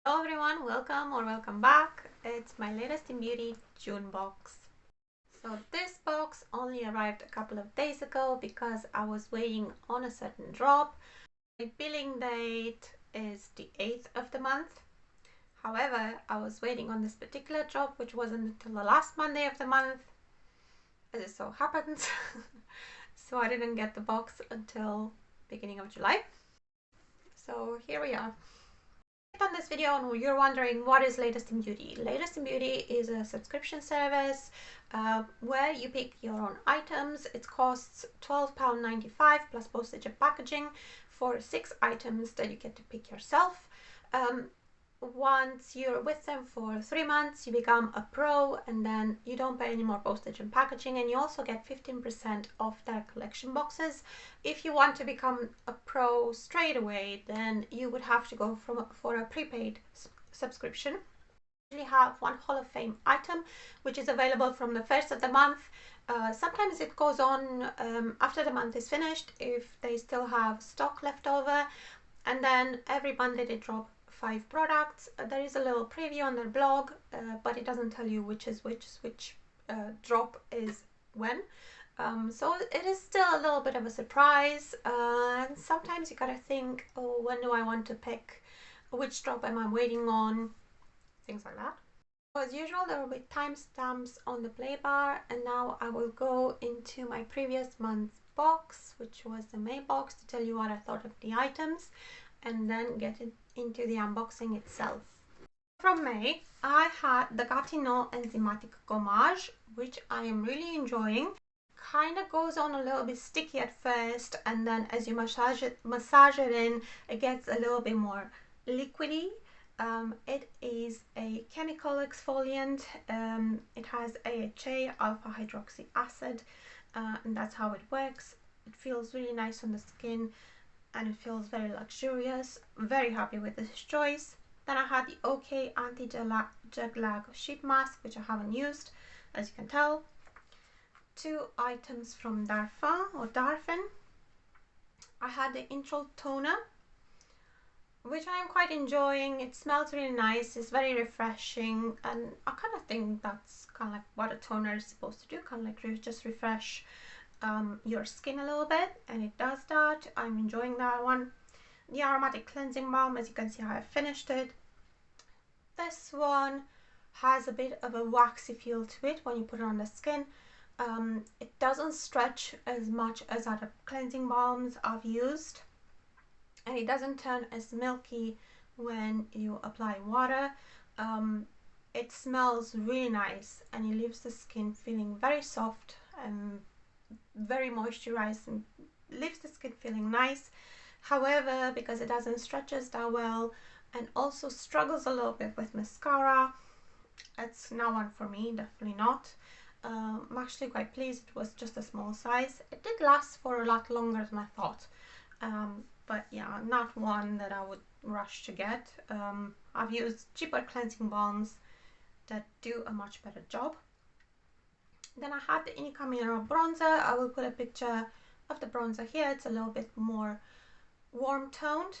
Hello everyone, welcome or welcome back. It's my latest in beauty June box. So this box only arrived a couple of days ago because I was waiting on a certain drop. My billing date is the 8th of the month. However, I was waiting on this particular drop which wasn't until the last Monday of the month, as it so happens. So I didn't get the box until beginning of July. So here we are. On this video and you're wondering what is Latest in Beauty. Latest in Beauty is a subscription service where you pick your own items. It costs £12.95 plus postage and packaging for 6 items that you get to pick yourself. Once you're with them for 3 months, you become a pro, and then you don't pay any more postage and packaging, and you also get 15% off their collection boxes. If you want to become a pro straight away, then you would have to go for a prepaid subscription. We have one Hall of Fame item which is available from the 1st of the month. Sometimes it goes on after the month is finished if they still have stock left over, and then every Monday they drop 5 products. There is a little preview on their blog, but it doesn't tell you which drop is when. So it is still a little bit of a surprise, and sometimes you gotta think, oh, when do I want to pick, which drop am I waiting on, things like that. As usual, there will be timestamps on the play bar, and now I will go into my previous month's box, which was the May box, to tell you what I thought of the items, and then get into the unboxing itself. From May, I had the Gatineau Enzymatic Gommage, which I am really enjoying. Kind of goes on a little bit sticky at first, and then as you massage it in, it gets a little bit more liquidy. It is a chemical exfoliant. It has AHA, alpha hydroxy acid, and that's how it works. It feels really nice on the skin, and it feels very luxurious. Very happy with this choice. Then I had the OK Anti-Jet Lag Sheet Mask, which I haven't used, as you can tell. 2 items from Darphin. I had the Intro Toner, which I am quite enjoying. It smells really nice, it's very refreshing, and I kind of think that's kind of like what a toner is supposed to do, kind of like just refresh your skin a little bit, and it does that. I'm enjoying that one. The Aromatic Cleansing Balm, as you can see, I have finished it. This one has a bit of a waxy feel to it when you put it on the skin. It doesn't stretch as much as other cleansing balms I've used, and it doesn't turn as milky when you apply water. It smells really nice, and it leaves the skin feeling very soft and very moisturized, and leaves the skin feeling nice. However, because it doesn't stretch as that well, and also struggles a little bit with mascara, it's not one for me, definitely not. I'm actually quite pleased it was just a small size. It did last for a lot longer than I thought, but yeah, not one that I would rush to get. I've used cheaper cleansing balms that do a much better job. Then I had the Inica Mineral Bronzer. I will put a picture of the bronzer here. It's a little bit more warm toned,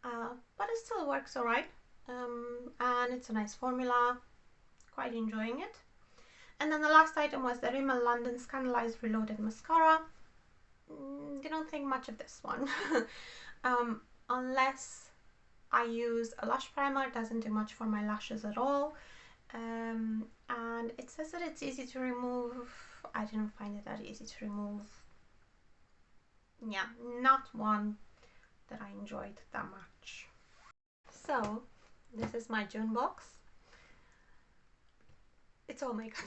but it still works alright, and it's a nice formula. Quite enjoying it. And then the last item was the Rimmel London Scandalized Reloaded Mascara. Didn't think much of this one. Unless I use a lash primer, it doesn't do much for my lashes at all. And it says that it's easy to remove. I didn't find it that easy to remove. Yeah, not one that I enjoyed that much. So this is my June box. It's all makeup.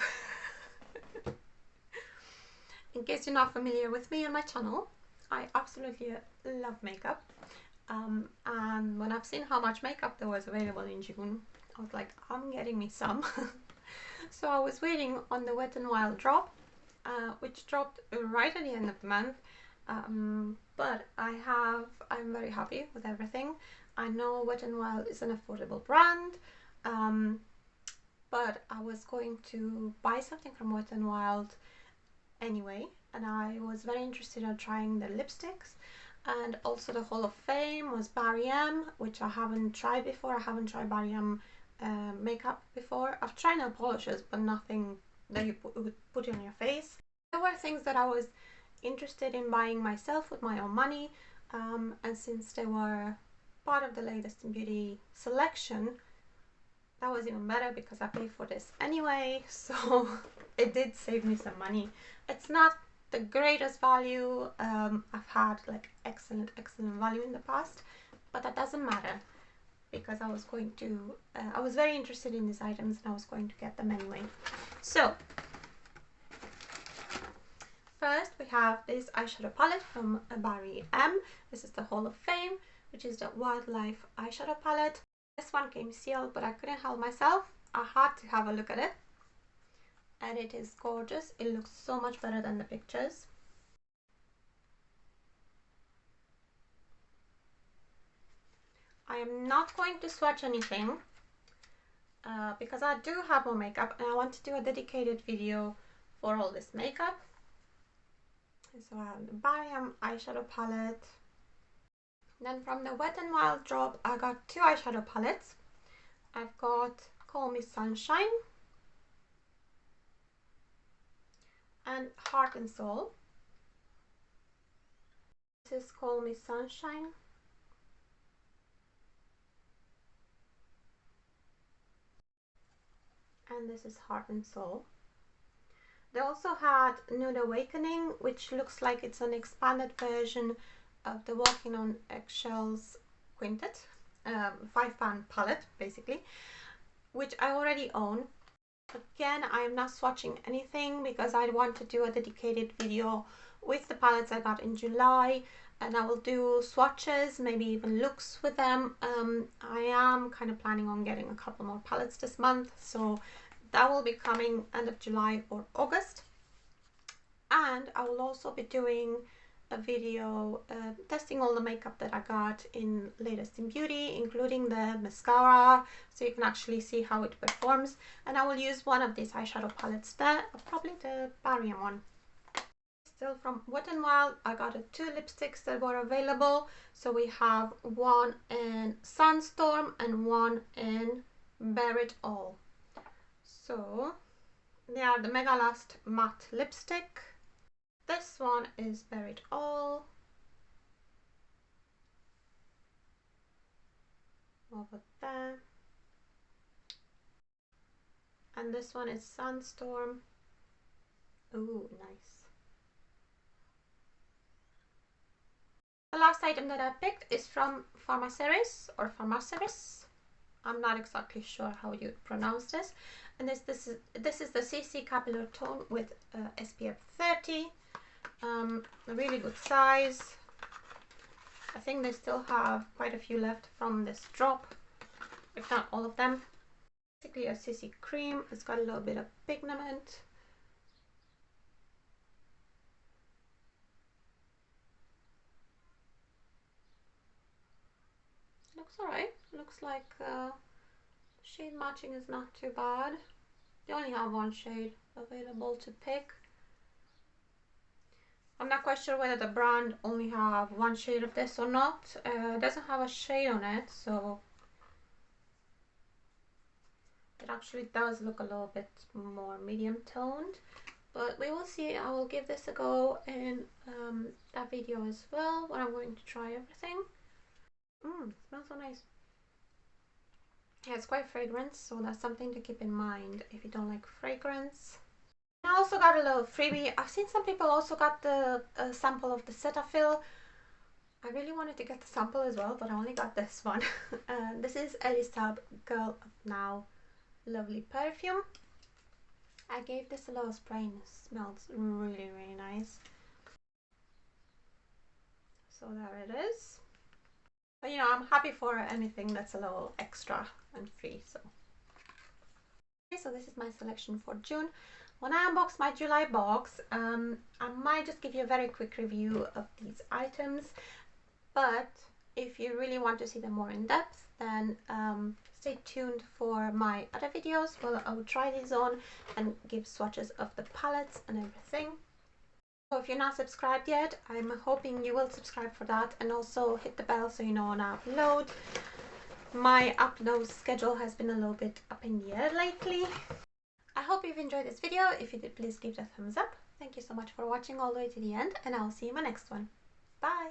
In case you're not familiar with me and my channel, I absolutely love makeup, and when I've seen how much makeup there was available in June, I was like, I'm getting me some. So I was waiting on the Wet n Wild drop, which dropped right at the end of the month, but I'm very happy with everything. I know Wet n Wild is an affordable brand, but I was going to buy something from Wet n Wild anyway, and I was very interested in trying the lipsticks. And also the Hall of Fame was Barry M, which I haven't tried before. I haven't tried Barry M makeup before. I've tried nail polishes, but nothing that you would put on your face. There were things that I was interested in buying myself with my own money, and since they were part of the latest in beauty selection, that was even better because I paid for this anyway, so it did save me some money. It's not the greatest value. I've had like excellent value in the past, but that doesn't matter because I was very interested in these items and I was going to get them anyway. So first we have this eyeshadow palette from Barry M. This is the Hall of Fame, which is the Wildlife eyeshadow palette. This one came sealed, but I couldn't help myself. I had to have a look at it. And it is gorgeous. It looks so much better than the pictures. I am not going to swatch anything because I do have more makeup and I want to do a dedicated video for all this makeup. So I have the Barry M eyeshadow palette. Then from the Wet n Wild drop, I got two eyeshadow palettes. I've got Call Me Sunshine and Heart and Soul. This is Call Me Sunshine. And this is Heart and Soul. They also had Nude Awakening, which looks like it's an expanded version of the Walking on Eggshells Quintet, 5-pan palette basically, which I already own. Again, I am not swatching anything because I want to do a dedicated video with the palettes I got in July, and I will do swatches, maybe even looks with them. I am kind of planning on getting a couple more palettes this month, so that will be coming end of July or August. And I will also be doing a video testing all the makeup that I got in Latest in Beauty, including the mascara, so you can actually see how it performs. And I will use one of these eyeshadow palettes there, probably the Barry one. Still from Wet n Wild, I got two lipsticks that were available. So we have one in Sandstorm and one in Bear It All. So they are the Mega Last Matte Lipstick. This one is Bear It All. Over there. And this one is Sandstorm. Ooh, nice. The last item that I picked is from Pharmaceris or Pharmaceris. I'm not exactly sure how you pronounce this. And this is the CC Capillary Tone with SPF 30. A really good size. I think they still have quite a few left from this drop, if not all of them. Basically a CC cream. It's got a little bit of pigment. Looks alright. Looks like shade matching is not too bad. They only have one shade available to pick. I'm not quite sure whether the brand only have one shade of this or not. It doesn't have a shade on it, so it actually does look a little bit more medium toned. But we will see. I will give this a go in that video as well, when I'm going to try everything. Smells so nice. Yeah, it's quite fragrant, so that's something to keep in mind if you don't like fragrance. I also got a little freebie. I've seen some people also got the sample of the Cetaphil. I really wanted to get the sample as well, but I only got this one. This is Ellie Stubb Girl of Now Lovely Perfume. I gave this a little spray and it smells really nice. So there it is. But you know, I'm happy for anything that's a little extra and free. So this is my selection for June. When I unbox my July box, I might just give you a very quick review of these items, but if you really want to see them more in depth, then stay tuned for my other videos where I will try these on and give swatches of the palettes and everything. So if you're not subscribed yet, I'm hoping you will subscribe for that, and also hit the bell so you know when I upload. My upload schedule has been a little bit up in the air lately. I hope you've enjoyed this video. If you did, please give it a thumbs up. Thank you so much for watching all the way to the end, and I'll see you in my next one. Bye!